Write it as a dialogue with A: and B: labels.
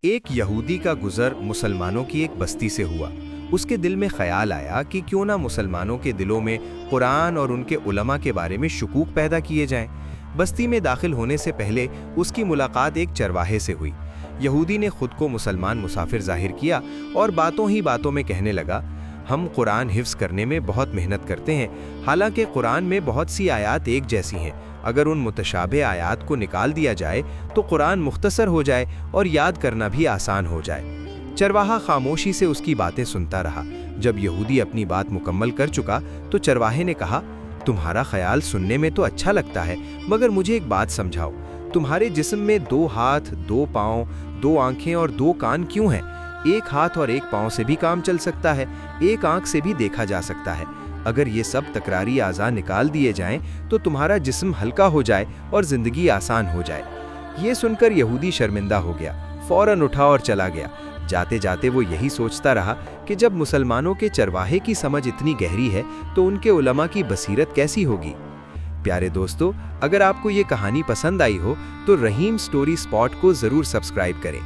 A: एक यहूदी का गुजर मुसलमानों की एक बस्ती से हुआ। उसके दिल में ख्याल आया कि क्यों ना मुसलमानों के दिलों में कुरान और उनके उलमा के बारे में शुकूक पैदा किए जाएं। बस्ती में दाखिल होने से पहले उसकी मुलाकात एक चरवाहे से हुई। यहूदी ने खुद को मुसलमान मुसाफिर जाहिर किया और बातों ही बातों में कहने लगा, हम कुरान हिफ्ज़ करने में बहुत मेहनत करते हैं। हालांकि कुरान में बहुत सी आयात एक जैसी हैं। अगर उन मुतशाबे आयात को निकाल दिया जाए तो कुरान मुख्तसर हो जाए और याद करना भी आसान हो जाए। चरवाहा खामोशी से उसकी बातें सुनता रहा। जब यहूदी अपनी बात मुकम्मल कर चुका तो चरवाहे ने कहा, तुम्हारा ख्याल सुनने में तो अच्छा लगता है, मगर मुझे एक बात समझाओ, तुम्हारे जिस्म में 2 हाथ, 2 पाँव, 2 आंखें और 2 कान क्यों हैं? एक हाथ और एक पाँव से भी काम चल सकता है, एक आंख से भी देखा जा सकता है। अगर ये सब तकरारी आज़ा निकाल दिए जाएं तो तुम्हारा जिस्म हल्का हो जाए और ज़िंदगी आसान हो जाए। ये सुनकर यहूदी शर्मिंदा हो गया, फौरन उठा और चला गया। जाते जाते वो यही सोचता रहा कि जब मुसलमानों के चरवाहे की समझ इतनी गहरी है तो उनके उलमा की बसीरत कैसी होगी। प्यारे दोस्तों, अगर आपको ये कहानी पसंद आई हो तो रहीम स्टोरी स्पॉट को ज़रूर सब्सक्राइब करें।